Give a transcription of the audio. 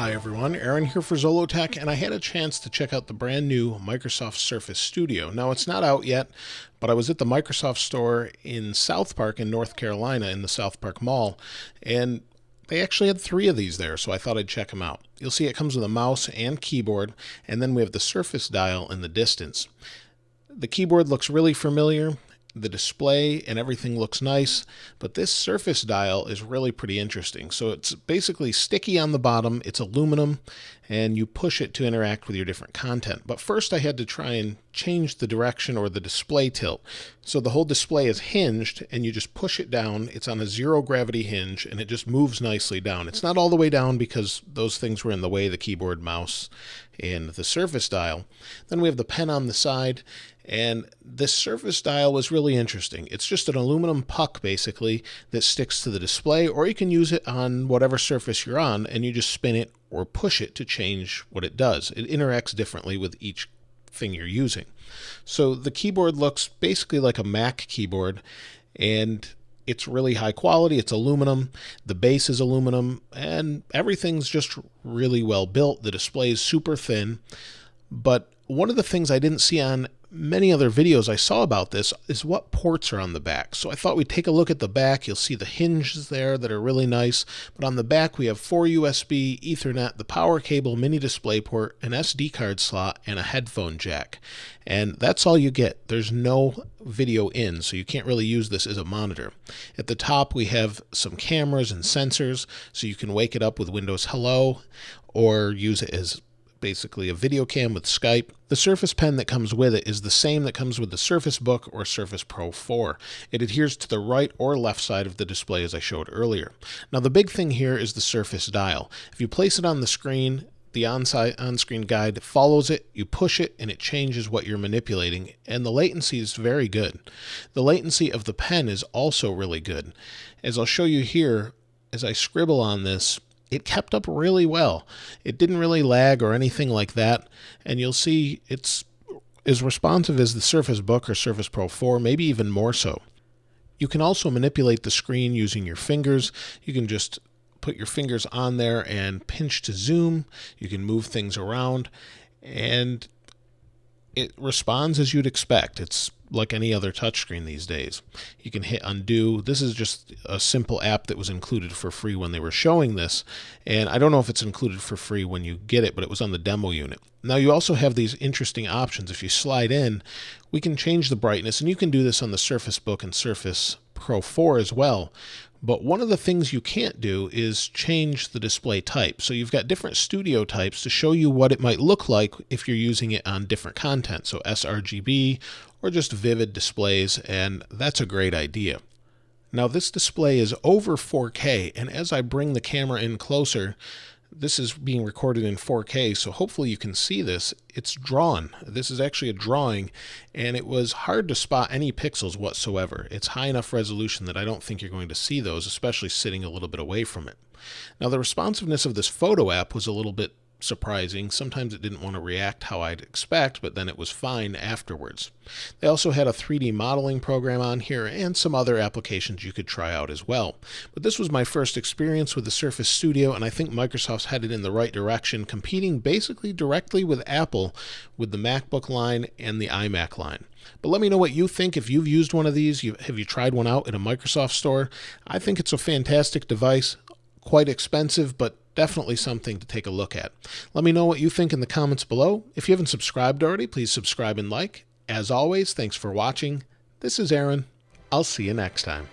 Hi everyone, Aaron here for Zollotech, and I had a chance to check out the brand new Microsoft Surface Studio. Now it's not out yet, but I was at the Microsoft store in South Park in North Carolina in the South Park Mall, and they actually had 3 of these there, so I thought I'd check them out. You'll see it comes with a mouse and keyboard, and then we have the Surface dial in the distance. The keyboard looks really familiar. The display and everything looks nice, but this Surface dial is really pretty interesting. So it's basically sticky on the bottom, it's aluminum, and you push it to interact with your different content. But first I had to try and change the direction or the display tilt. So the whole display is hinged and you just push it down. It's on a zero gravity hinge and it just moves nicely down. It's not all the way down because those things were in the way, the keyboard, mouse, and the Surface dial. Then we have the pen on the side, and this Surface dial was really interesting. It's just an aluminum puck basically that sticks to the display, or you can use it on whatever surface you're on and you just spin it or push it to change what it does. It interacts differently with each thing you're using. So the keyboard looks basically like a Mac keyboard, and it's really high quality. It's aluminum. The base is aluminum, and everything's just really well built. The display is super thin. But one of the things I didn't see on many other videos I saw about this is what ports are on the back. So I thought we'd take a look at the back. You'll see the hinges there that are really nice. But on the back we have 4 USB, Ethernet, the power cable, mini display port, an SD card slot, and a headphone jack. And that's all you get. There's no video in, so you can't really use this as a monitor. At the top we have some cameras and sensors, so you can wake it up with Windows Hello or use it as basically a video cam with Skype. The Surface Pen that comes with it is the same that comes with the Surface Book or Surface Pro 4. It adheres to the right or left side of the display as I showed earlier. Now the big thing here is the Surface dial. If you place it on the screen, the on-screen guide follows it, you push it, and it changes what you're manipulating, and the latency is very good. The latency of the pen is also really good. As I'll show you here, as I scribble on this, it kept up really well. It didn't really lag or anything like that, and you'll see it's as responsive as the Surface Book or Surface Pro 4, maybe even more so. You can also manipulate the screen using your fingers. You can just put your fingers on there and pinch to zoom. You can move things around, and it responds as you'd expect. It's like any other touchscreen these days. You can hit undo. This is just a simple app that was included for free when they were showing this, and I don't know if it's included for free when you get it, but it was on the demo unit. Now you also have these interesting options. If you slide in, we can change the brightness, and you can do this on the Surface Book and Surface Pro 4 as well. But one of the things you can't do is change the display type. So you've got different studio types to show you what it might look like if you're using it on different content. So sRGB or just vivid displays, and that's a great idea. Now this display is over 4K, and as I bring the camera in closer, this is being recorded in 4K, so hopefully you can see this. It's drawn. This is actually a drawing, and it was hard to spot any pixels whatsoever. It's high enough resolution that I don't think you're going to see those, especially sitting a little bit away from it. Now the responsiveness of this photo app was a little bit surprising. Sometimes it didn't want to react how I'd expect, but then it was fine afterwards. They also had a 3D modeling program on here and some other applications you could try out as well. But this was my first experience with the Surface Studio, and I think Microsoft's headed in the right direction, competing basically directly with Apple with the MacBook line and the iMac line. But let me know what you think. If you've used one of these, have you tried one out at a Microsoft store? I think it's a fantastic device, quite expensive, but definitely something to take a look at. Let me know what you think in the comments below. If you haven't subscribed already, please subscribe and like. As always, thanks for watching. This is Aaron. I'll see you next time.